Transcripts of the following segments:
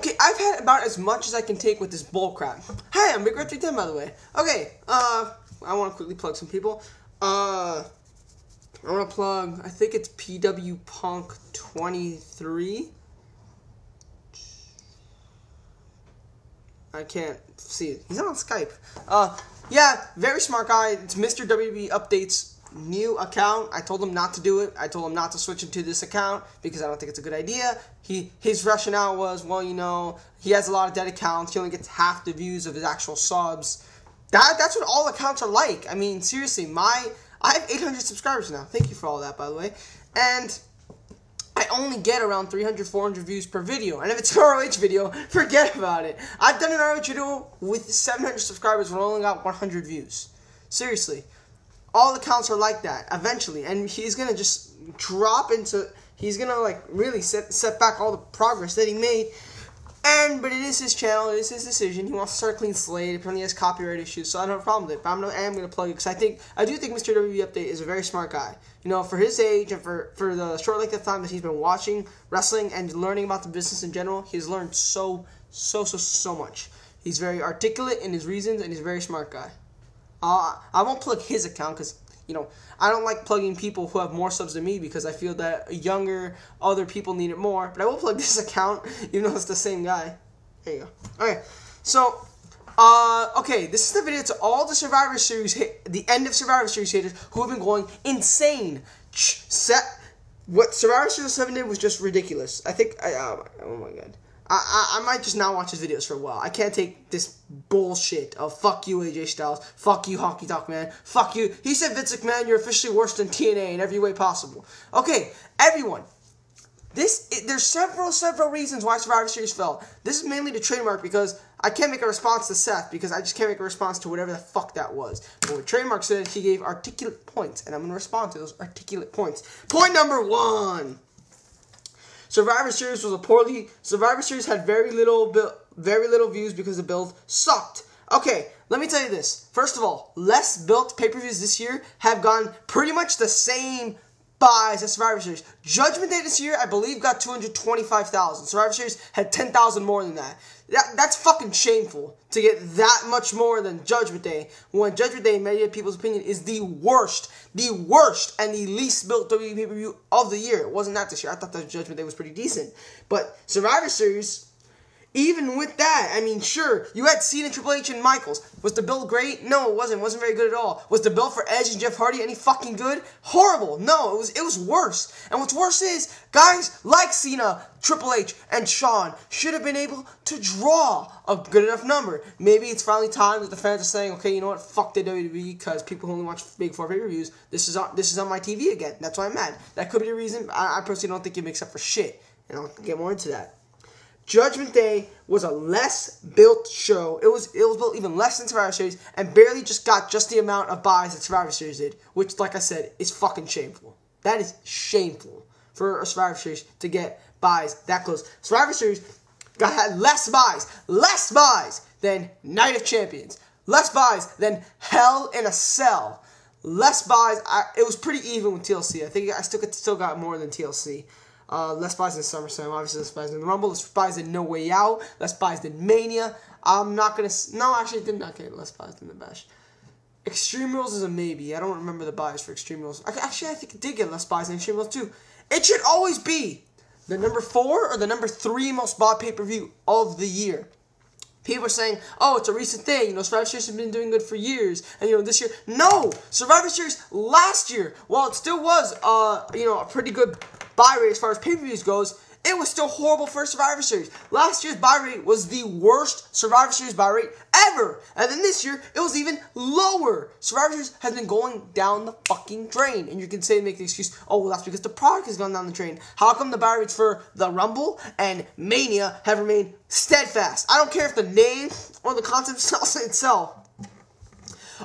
Okay, I've had about as much as I can take with this bullcrap. Hi, I'm MrWWEUpdate, by the way. Okay, I want to quickly plug some people. I want to plug, I think it's PWPunk23. I can't see it. He's on Skype. Yeah, very smart guy. It's MrWWEUpdate's new account. I told him not to do it. I told him not to switch into this account because I don't think it's a good idea. His rationale was, well, you know, he has a lot of dead accounts. He only gets half the views of his actual subs. That's what all accounts are like. I mean, seriously, I have 800 subscribers now. Thank you for all that, by the way. And I only get around 300, 400 views per video. And if it's an ROH video, forget about it. I've done an ROH video with 700 subscribers when I only got 100 views. Seriously. All accounts are like that, eventually. And he's going to just drop into... He's going to, like, really set back all the progress that he made. But it is his channel. It is his decision. He wants to start a clean slate. Apparently he has copyright issues, so I don't have a problem with it. But I am going to plug it because I do think MrWWEUpdate is a very smart guy. You know, for his age and for the short length of time that he's been watching wrestling and learning about the business in general, he's learned so much. He's very articulate in his reasons, and he's a very smart guy. I won't plug his account because, you know, I don't like plugging people who have more subs than me because I feel that younger, other people need it more. But I will plug this account, even though it's the same guy. There you go. Okay, so, okay, this is the video to all the Survivor Series, the end of Survivor Series haters who have been going insane. What Survivor Series 7 did was just ridiculous. I think, oh my god. I might just not watch his videos for a while. I can't take this bullshit of fuck you AJ Styles, fuck you Honky Tonk Man, fuck you. He said Vince McMahon, you're officially worse than TNA in every way possible. Okay, everyone. There's several reasons why Survivor Series fell. This is mainly the trademark because I can't make a response to Seth because I just can't make a response to whatever the fuck that was. But what Trademark said, he gave articulate points, and I'm going to respond to those articulate points. Point number 1. Survivor Series had very little views because the build sucked. Okay, let me tell you this. First of all, less built pay-per-views this year have gone pretty much the same buys as Survivor Series. Judgment Day this year, I believe, got 225,000. Survivor Series had 10,000 more than that. That's fucking shameful to get that much more than Judgment Day, when Judgment Day, in many people's opinion, is the worst and the least built WWE pay-per-view of the year. It wasn't that this year. I thought that Judgment Day was pretty decent. But Survivor Series, even with that, I mean, sure, you had Cena, Triple H, and Michaels. Was the build great? No, it wasn't. It wasn't very good at all. Was the build for Edge and Jeff Hardy any fucking good? Horrible. No, it was worse. And what's worse is, guys like Cena, Triple H, and Shawn should have been able to draw a good enough number. Maybe it's finally time that the fans are saying, okay, you know what, fuck the WWE, because people who only watch Big 4 pay-per-views, this is on my TV again. That's why I'm mad. That could be the reason. I personally don't think it makes up for shit. And I'll get more into that. Judgment Day was a less built show. It was built even less than Survivor Series and barely got the amount of buys that Survivor Series did, which, like I said, is fucking shameful. That is shameful for a Survivor Series to get buys that close. Survivor Series had less buys than Night of Champions, less buys than Hell in a Cell, less buys. It was pretty even with TLC. I think I still got more than TLC. Less buys than SummerSlam, obviously less buys than the Rumble, less buys than No Way Out, less buys than Mania. I'm not gonna, no, actually I did not get less buys than the Bash. Extreme Rules is a maybe. I don't remember the buys for Extreme Rules. Actually, I think it did get less buys than Extreme Rules too. It should always be the number 4 or the number 3 most bought pay-per-view of the year. People are saying, oh, it's a recent thing. You know, Survivor Series has been doing good for years. And, you know, this year. No! Survivor Series last year, while it still was, you know, a pretty good buy rate as far as pay-per-views goes, it was still horrible for Survivor Series. Last year's buy rate was the worst Survivor Series buy rate ever. And then this year, it was even lower. Survivor Series has been going down the fucking drain. And you can say, make the excuse, oh, well, that's because the product has gone down the drain. How come the buy rates for the Rumble and Mania have remained steadfast? I don't care if the name or the concept itself.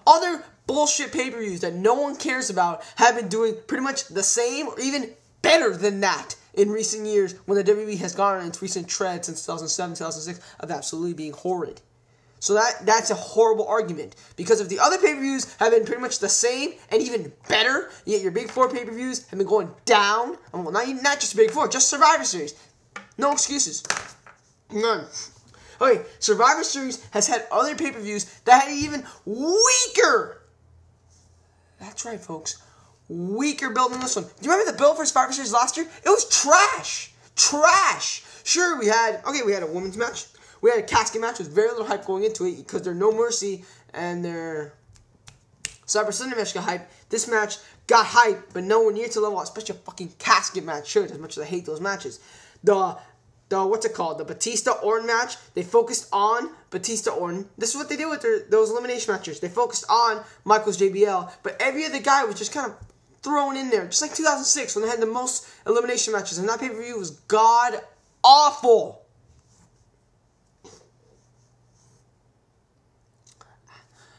Other bullshit pay-per-views that no one cares about have been doing pretty much the same or even better than that in recent years, when the WWE has gone on its recent tread since 2007, 2006 of absolutely being horrid. So that's a horrible argument, because if the other pay-per-views have been pretty much the same and even better, yet your Big 4 pay-per-views have been going down, well, not just Big 4, just Survivor Series. No excuses. None. Okay, Survivor Series has had other pay-per-views that had even weaker. That's right, folks. Weaker build than this one. Do you remember the build for Survivor Series last year? It was trash. Trash. Sure, we had a women's match. We had a casket match with very little hype going into it because they're No Mercy and their Cyber Sunday match got hype. This match got hype, but nowhere near to level, especially a fucking casket match should, as much as I hate those matches. The what's it called? The Batista-Orton match, they focused on Batista-Orton. This is what they did with those elimination matches. They focused on Michaels JBL, but every other guy was just kind of thrown in there. Just like 2006 when they had the most elimination matches, and that pay-per-view was god-awful.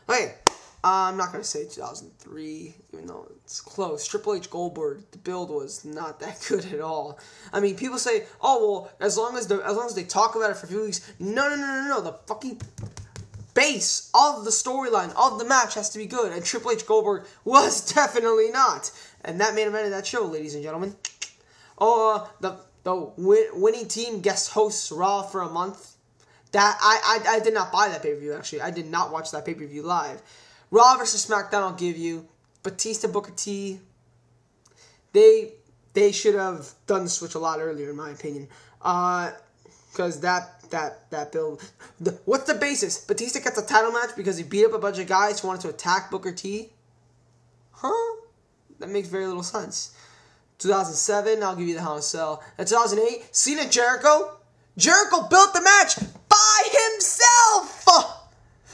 Okay, I'm not going to say 2003, even though it's close. Triple H Goldberg, the build was not that good at all. I mean, people say, oh, well, as long as they talk about it for a few weeks. No. The fucking base of the storyline of the match has to be good, and Triple H Goldberg was definitely not. And that main event of that show, ladies and gentlemen. Oh, the winning team guest hosts Raw for a month. That I did not buy that pay-per-view, actually. I did not watch that pay-per-view live. Raw versus SmackDown, I'll give you. Batista, Booker T. They should have done the switch a lot earlier, in my opinion. Because that build... what's the basis? Batista gets a title match because he beat up a bunch of guys who wanted to attack Booker T? Huh? That makes very little sense. 2007, I'll give you the Hell in a Cell. And 2008, Cena Jericho. Jericho built the match by himself!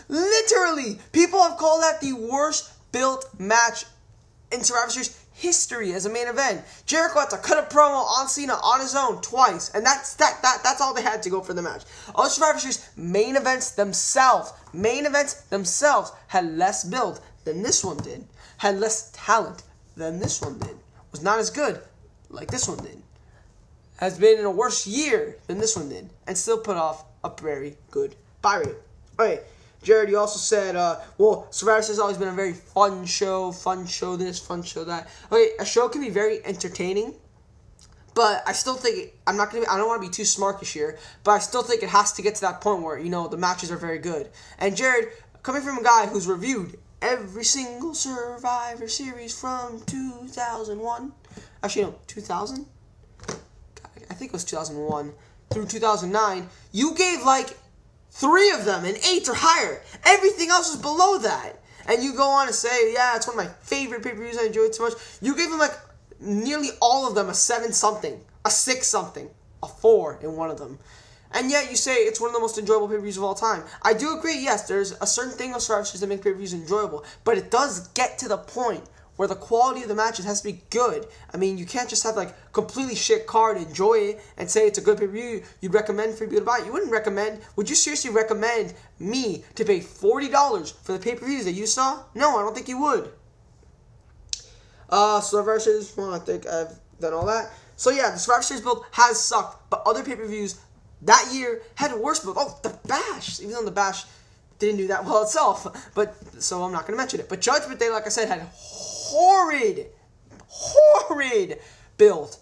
Literally! People have called that the worst built match in Survivor Series history as a main event. Jericho had to cut a promo on Cena on his own twice, and that's all they had to go for the match. Other Survivor Series main events themselves had less build than this one did, had less talent than this one did, was not as good like this one did, has been in a worse year than this one did, and still put off a very good buy rate. Alright, Jared, you also said, well, Survivor Series has always been a very fun show this, fun show that. Okay, a show can be very entertaining, but I still think, I don't want to be too smarkish here, but I still think it has to get to that point where, the matches are very good. And Jared, coming from a guy who's reviewed every single Survivor Series from 2001, actually no, 2000? I think it was 2001 through 2009, you gave like 3 of them an 8 or higher. Everything else was below that. And you go on to say, yeah, it's one of my favorite pay-per-views, I enjoyed it so much. You gave them like nearly all of them a 7-something, a 6-something, a 4 in one of them. And yet you say it's one of the most enjoyable pay-per-views of all time. I do agree, yes, there's a certain thing of Survivor Series that make pay-per-views enjoyable, but it does get to the point where the quality of the matches has to be good. I mean, you can't just have like completely shit card, enjoy it, and say it's a good pay-per-view you'd recommend for people to buy. You wouldn't recommend, would you seriously recommend me to pay $40 for the pay-per-views that you saw? No, I don't think you would. Survivor Series, well, I think I've done all that. So yeah, the Survivor Series build has sucked, but other pay-per-views that year had a worse build. Oh, the Bash, even though the Bash didn't do that well itself, but so I'm not going to mention it. But Judgment Day, like I said, had horrid build.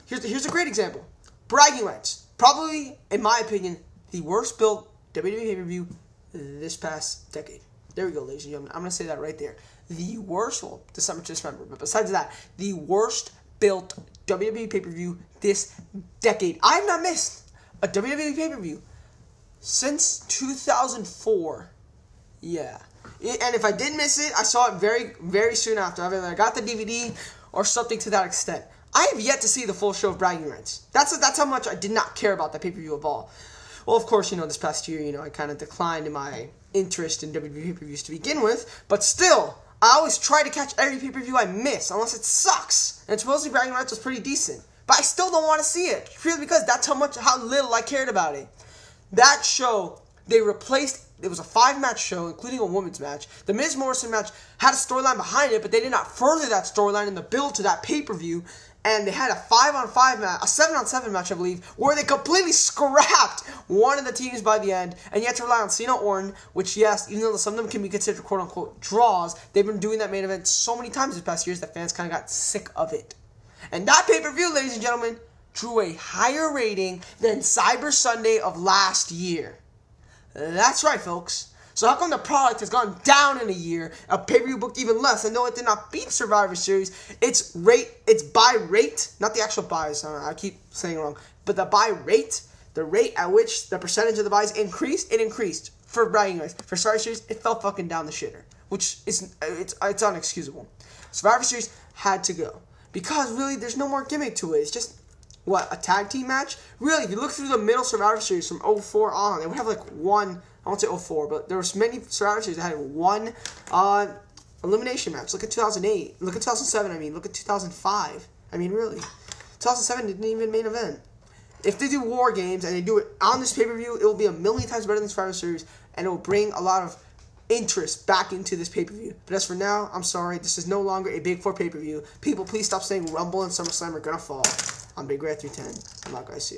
Here's a great example. Bragging rights. Probably, in my opinion, the worst built WWE pay-per-view this past decade. There we go, ladies and gentlemen. I'm going to say that right there. The worst, well, December to December, but besides that, the worst built WWE pay-per-view this decade. I have not missed a WWE pay-per-view since 2004. Yeah. And if I did miss it, I saw it very, very soon after. Either I got the DVD or something to that extent. I have yet to see the full show of Bragging Rights. That's how much I did not care about that pay-per-view of all. Well, of course, this past year, I kind of declined in my interest in WWE pay-per-views to begin with. But still, I always try to catch every pay-per-view I miss, unless it sucks. And supposedly Bragging Rights was pretty decent. But I still don't want to see it, purely because that's how little I cared about it. That show, they replaced, it was a 5-match show, including a women's match. The Miz Morrison match had a storyline behind it, but they did not further that storyline in the build to that pay-per-view. And they had a 5-on-5 match, a 7-on-7 match, I believe, where they completely scrapped one of the teams by the end. And you had to rely on Cena Orton, which, yes, even though some of them can be considered quote-unquote draws, they've been doing that main event so many times this past years that fans kind of got sick of it. And that pay-per-view, ladies and gentlemen, drew a higher rating than Cyber Sunday of last year. That's right, folks. So how come the product has gone down in a year? A pay-per-view booked even less. And no, it did not beat Survivor Series. It's buy rate, not the actual buys. I keep saying it wrong. But the buy rate, the rate at which the percentage of the buys increased, it increased. For bragging rights. For Survivor Series, it fell fucking down the shitter, which is it's unexcusable. Survivor Series had to go because really there's no more gimmick to it. It's just what, a tag team match? Really, if you look through the middle Survivor Series from 04 on, they would have like one. I won't say 04, but there was many Survivor Series that had one elimination match. Look at 2008. Look at 2007, I mean. Look at 2005. I mean, really. 2007 didn't even main event. If they do War Games and they do it on this pay-per-view, it will be a million times better than Survivor Series, and it will bring a lot of interest back into this pay-per-view. But as for now, I'm sorry. This is no longer a Big 4 pay-per-view. People, please stop saying Rumble and SummerSlam are going to fall. I'm Big Red 310. I'm out, guys. See you.